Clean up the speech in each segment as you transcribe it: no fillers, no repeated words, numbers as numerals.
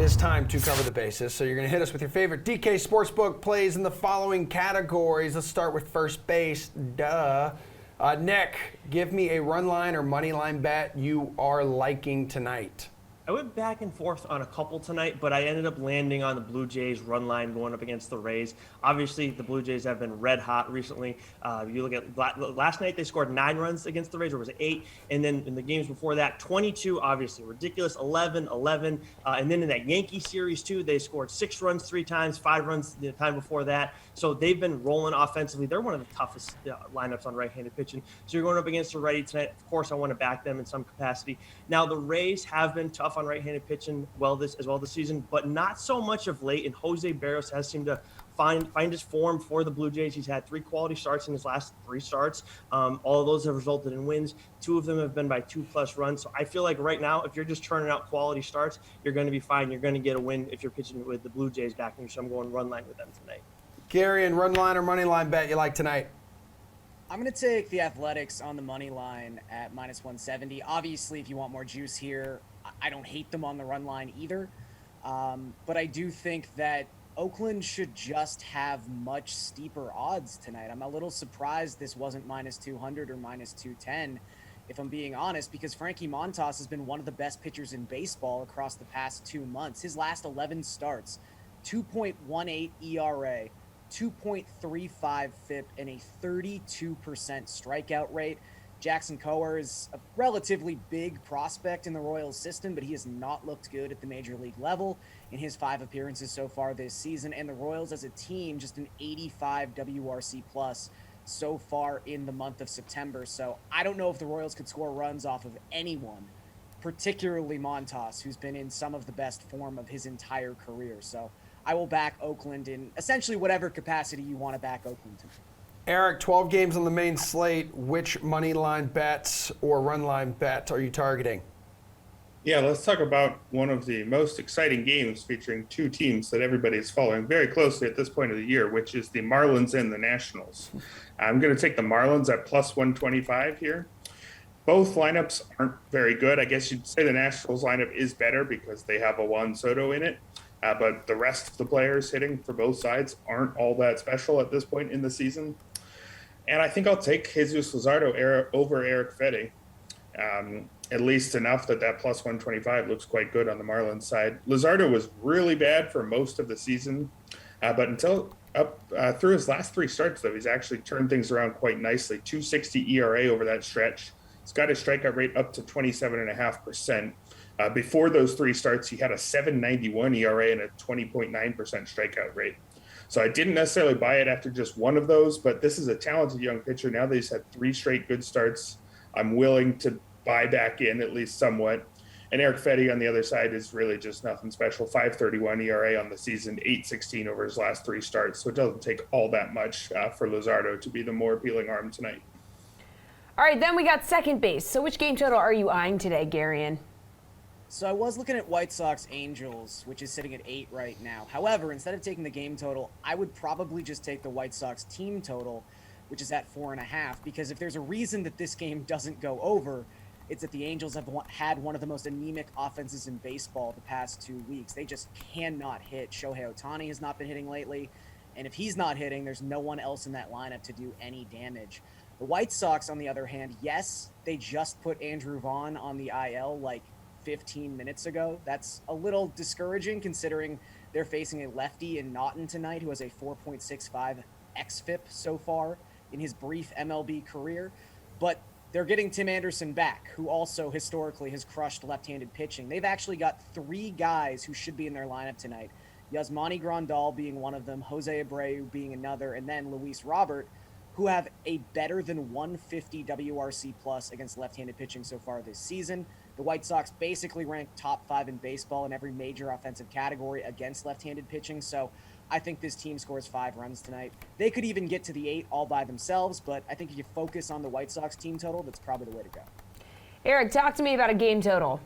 is time to cover the bases. So you're going to hit us with your favorite DK Sportsbook plays in the following categories. Let's start with first base. Duh. Nick, give me a run line or money line bet you are liking tonight. I went back and forth on a couple tonight, but I ended up landing on the Blue Jays run line going up against the Rays. Obviously, the Blue Jays have been red hot recently. You look at last night, they scored 9 runs against the Rays, or was it 8? And then in the games before that, 22, obviously ridiculous, 11. And then in that Yankee series, too, they scored 6 runs 3 times, 5 runs the time before that. So they've been rolling offensively. They're one of the toughest lineups on right-handed pitching. So you're going up against a righty tonight. Of course, I want to back them in some capacity. Now, the Rays have been tough on right-handed pitching this season, but not so much of late. And Jose Barrios has seemed to find his form for the Blue Jays. He's had 3 quality starts in his last 3 starts. All of those have resulted in wins. 2 of them have been by 2+ runs. So I feel like right now, if you're just churning out quality starts, you're going to be fine. You're going to get a win if you're pitching with the Blue Jays backing you. So I'm going run line with them tonight. Garion, run line or money line bet you like tonight? I'm going to take the Athletics on the money line at -170. Obviously, if you want more juice here, I don't hate them on the run line either. But I do think that Oakland should just have much steeper odds tonight. I'm a little surprised this wasn't -200 or -210, if I'm being honest, because Frankie Montas has been one of the best pitchers in baseball across the past 2 months. His last 11 starts, 2.18 ERA, 2.35 FIP, and a 32% strikeout rate. Jackson Kowar is a relatively big prospect in the Royals system, but he has not looked good at the major league level in his 5 appearances so far this season. And the Royals as a team, just an 85 WRC plus so far in the month of September. So I don't know if the Royals could score runs off of anyone, particularly Montas, who's been in some of the best form of his entire career. So I will back Oakland in essentially whatever capacity you want to back Oakland to. Erik, 12 games on the main slate. Which money line bets or run line bet are you targeting? Yeah, let's talk about one of the most exciting games featuring 2 teams that everybody's following very closely at this point of the year, which is the Marlins and the Nationals. I'm going to take the Marlins at +125 here. Both lineups aren't very good. I guess you'd say the Nationals lineup is better because they have a Juan Soto in it. But the rest of the players hitting for both sides aren't all that special at this point in the season. And I think I'll take Jesus Luzardo over Erik Fedde, at least enough that +125 looks quite good on the Marlins side. Luzardo was really bad for most of the season, but until through his last 3 starts, though, he's actually turned things around quite nicely. 2.60 ERA over that stretch. He's got his strikeout rate up to 27.5%. Before those 3 starts, he had a 7.91 ERA and a 20.9% strikeout rate. So I didn't necessarily buy it after just one of those, but this is a talented young pitcher. Now that he's had 3 straight good starts, I'm willing to buy back in at least somewhat. And Erik Fedde on the other side is really just nothing special. 5.31 ERA on the season, 8.16 over his last 3 starts. So it doesn't take all that much for Luzardo to be the more appealing arm tonight. All right, then we got second base. So which game total are you eyeing today, Garion? So I was looking at White Sox Angels, which is sitting at 8 right now. However, instead of taking the game total, I would probably just take the White Sox team total, which is at 4.5, because if there's a reason that this game doesn't go over, it's that the Angels have had one of the most anemic offenses in baseball the past 2 weeks. They just cannot hit. Shohei Ohtani has not been hitting lately, and if he's not hitting, there's no one else in that lineup to do any damage. The White Sox, on the other hand, yes, they just put Andrew Vaughn on the IL like 15 minutes ago. That's a little discouraging considering they're facing a lefty in Naughton tonight who has a 4.65 xFIP so far in his brief MLB career. But they're getting Tim Anderson back, who also historically has crushed left-handed pitching. They've actually got 3 guys who should be in their lineup tonight. Yasmani Grandal being one of them, Jose Abreu being another, and then Luis Robert, who have a better than 150 WRC plus against left-handed pitching so far this season. The White Sox basically ranked top 5 in baseball in every major offensive category against left-handed pitching, so I think this team scores 5 runs tonight. They could even get to the 8 all by themselves, but I think if you focus on the White Sox team total, that's probably the way to go. Erik, talk to me about a game total.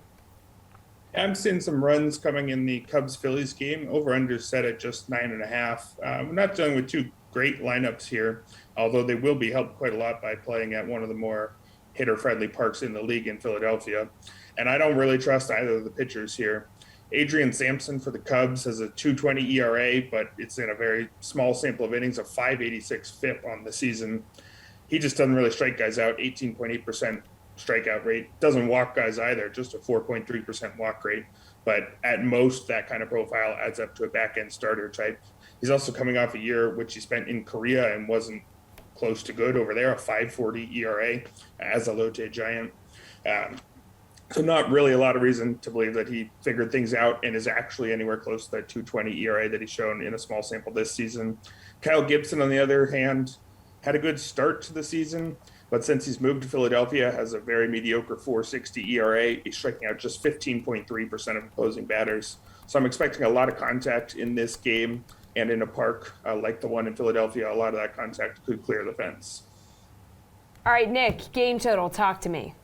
I'm seeing some runs coming in the Cubs-Phillies game. Over-under set at just 9.5. We're not dealing with 2 great lineups here, although they will be helped quite a lot by playing at one of the more hitter-friendly parks in the league in Philadelphia. And I don't really trust either of the pitchers here. Adrian Sampson for the Cubs has a 2.20 ERA, but it's in a very small sample of innings, a 5.86 FIP on the season. He just doesn't really strike guys out, 18.8% strikeout rate. Doesn't walk guys either, just a 4.3% walk rate. But at most, that kind of profile adds up to a back-end starter type. He's also coming off a year which he spent in Korea and wasn't close to good over there, a 5.40 ERA as a Lotte Giant. So not really a lot of reason to believe that he figured things out and is actually anywhere close to that 2.20 ERA that he's shown in a small sample this season. Kyle Gibson, on the other hand, had a good start to the season, but since he's moved to Philadelphia, has a very mediocre 4.60 ERA. He's striking out just 15.3% of opposing batters. So I'm expecting a lot of contact in this game, and in a park like the one in Philadelphia, a lot of that contact could clear the fence. All right, Nick, game total, talk to me.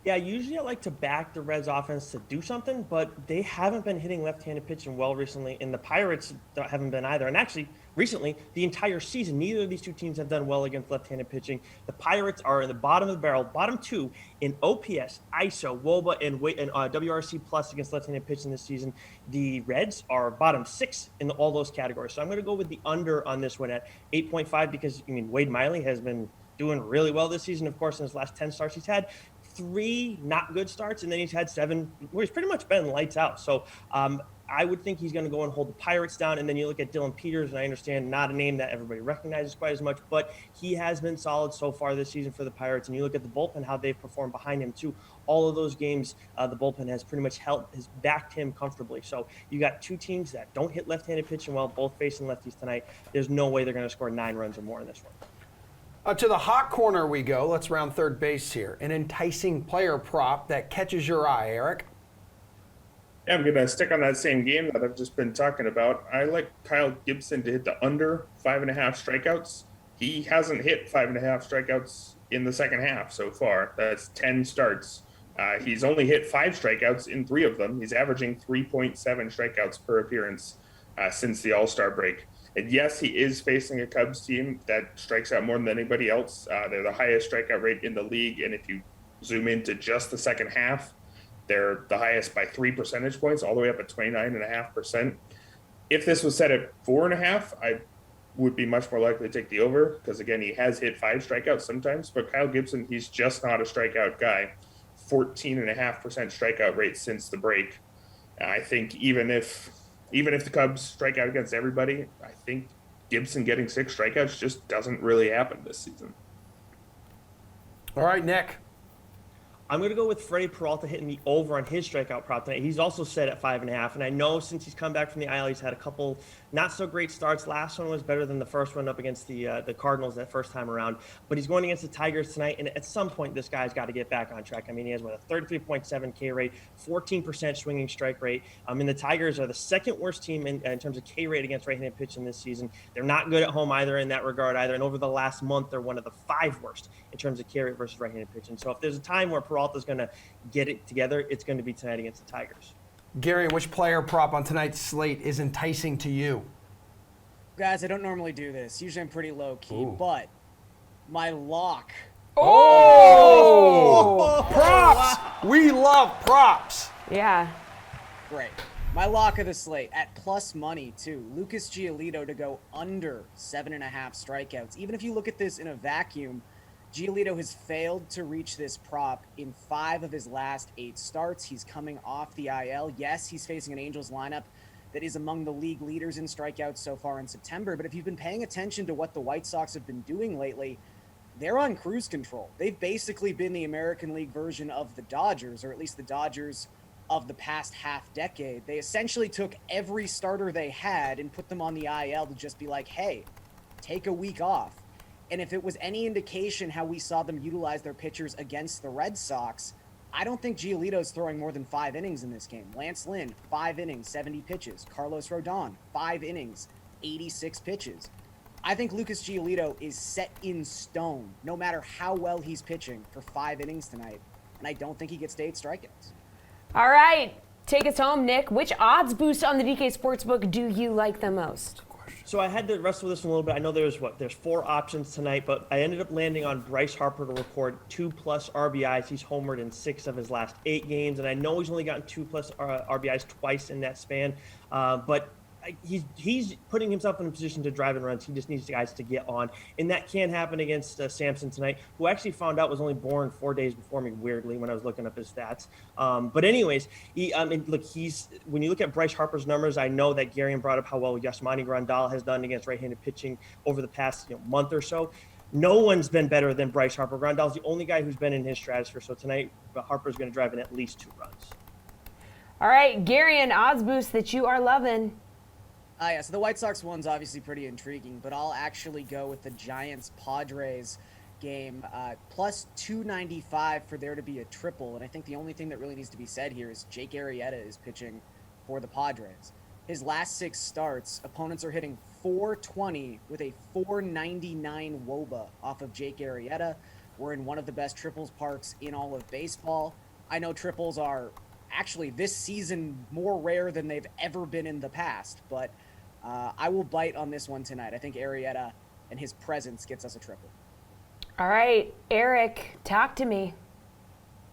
Yeah, usually I like to back the Reds offense to do something, but they haven't been hitting left-handed pitching well recently, and the Pirates haven't been either. And actually, recently, the entire season, neither of these two teams have done well against left-handed pitching. The Pirates are in the bottom of the barrel, bottom two in OPS, ISO, WOBA, and WRC plus against left-handed pitching this season. The Reds are bottom 6 in all those categories. So I'm going to go with the under on this one at 8.5 because, Wade Miley has been doing really well this season. Of course, in his last 10 starts, he's had 3 not good starts, and then he's had 7 where he's pretty much been lights out. So I would think he's going to go and hold the Pirates down. And then you look at Dylan Peters, and I understand not a name that everybody recognizes quite as much, but he has been solid so far this season for the Pirates. And you look at the bullpen, how they've performed behind him too. All of those games, the bullpen has pretty much has backed him comfortably. So you got two teams that don't hit left-handed pitching well, both facing lefties tonight. There's no way they're going to score 9 runs or more in this one. To the hot corner we go. Let's round third base here. An enticing player prop that catches your eye, Erik. Yeah, I'm going to stick on that same game that I've just been talking about. I like Kyle Gibson to hit the under 5.5 strikeouts. He hasn't hit 5.5 strikeouts in the second half so far. That's 10 starts. He's only hit 5 strikeouts in 3 of them. He's averaging 3.7 strikeouts per appearance since the All-Star break. And yes, he is facing a Cubs team that strikes out more than anybody else. They're the highest strikeout rate in the league. And if you zoom into just the second half, they're the highest by 3 percentage points, all the way up at 29.5%. If this was set at 4.5, I would be much more likely to take the over because, again, he has hit 5 strikeouts sometimes. But Kyle Gibson, he's just not a strikeout guy. 14.5% strikeout rate since the break. I think even if the Cubs strike out against everybody, I think Gibson getting 6 strikeouts just doesn't really happen this season. All right, Nick. I'm going to go with Freddie Peralta hitting the over on his strikeout prop tonight. He's also set at 5.5. And I know since he's come back from the IL, he's had a couple not so great starts. Last one was better than the first one up against the Cardinals that first time around. But he's going against the Tigers tonight. And at some point, this guy's got to get back on track. He has a 33.7 K rate, 14% swinging strike rate. And the Tigers are the second worst team in terms of K rate against right-handed pitching this season. They're not good at home either in that regard either. And over the last month, they're one of the 5 worst in terms of K rate versus right-handed pitching. So if there's a time where Peralta's going to get it together, it's going to be tonight against the Tigers. Garion, which player prop on tonight's slate is enticing to you? Guys, I don't normally do this. Usually I'm pretty low-key, but my lock. Oh! Props! We love props. Yeah. Great. My lock of the slate at plus money, too. Lucas Giolito to go under 7.5 strikeouts. Even if you look at this in a vacuum, Giolito has failed to reach this prop in 5 of his last 8 starts. He's coming off the IL. Yes, he's facing an Angels lineup that is among the league leaders in strikeouts so far in September. But if you've been paying attention to what the White Sox have been doing lately, they're on cruise control. They've basically been the American League version of the Dodgers, or at least the Dodgers of the past half decade. They essentially took every starter they had and put them on the IL to just be like, hey, take a week off. And if it was any indication how we saw them utilize their pitchers against the Red Sox, I don't think Giolito's throwing more than 5 innings in this game. Lance Lynn, 5 innings, 70 pitches. Carlos Rodon, 5 innings, 86 pitches. I think Lucas Giolito is set in stone, no matter how well he's pitching, for 5 innings tonight. And I don't think he gets to 8 strikeouts. All right. Take us home, Nick. Which odds boost on the DK Sportsbook do you like the most? So I had to wrestle with this a little bit. I know there's 4 options tonight, but I ended up landing on Bryce Harper to record 2+ RBIs. He's homered in 6 of his last 8 games, and I know he's only gotten 2+ RBIs twice in that span, but he's putting himself in a position to drive in runs. He just needs guys to get on, and that can happen against Sampson tonight, who I actually found out was only born 4 days before me, weirdly, when I was looking up his stats. But anyways, when you look at Bryce Harper's numbers, I know that Garion brought up how well Yasmani Grandal has done against right-handed pitching over the past month or so. No one's been better than Bryce Harper. Grandal's the only guy who's been in his stratosphere, so tonight Harper's going to drive in at least 2 runs. All right, Garion, odds boost that you are loving. Yeah, so the White Sox one's obviously pretty intriguing, but I'll actually go with the Giants-Padres game, plus 295 for there to be a triple. And I think the only thing that really needs to be said here is Jake Arrieta is pitching for the Padres. His last 6 starts, opponents are hitting 420 with a 499 WOBA off of Jake Arrieta. We're in one of the best triples parks in all of baseball. I know triples are actually this season more rare than they've ever been in the past, but I will bite on this one tonight. I think Arrieta and his presence gets us a triple. All right, Erik, talk to me.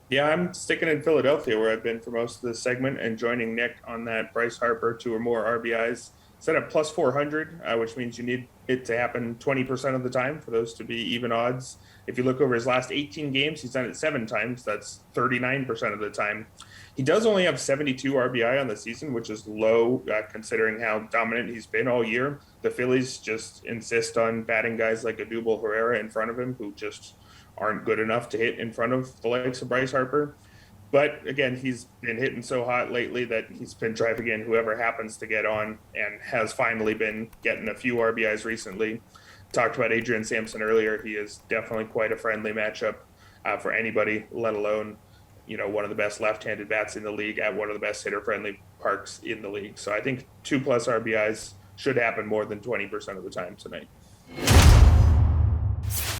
Yeah, I'm sticking in Philadelphia where I've been for most of this segment and joining Nick on that Bryce Harper 2 or more RBIs. Set up plus 400, which means you need it to happen 20% of the time for those to be even odds. If you look over his last 18 games, he's done it 7 times. That's 39% of the time. He does only have 72 RBI on the season, which is low considering how dominant he's been all year. The Phillies just insist on batting guys like Odubel Herrera in front of him, who just aren't good enough to hit in front of the likes of Bryce Harper. But again, he's been hitting so hot lately that he's been driving in whoever happens to get on, and has finally been getting a few RBIs recently. Talked about Adrian Sampson earlier. He is definitely quite a friendly matchup for anybody, let alone one of the best left-handed bats in the league at one of the best hitter-friendly parks in the league. So I think 2+ RBIs should happen more than 20% of the time tonight.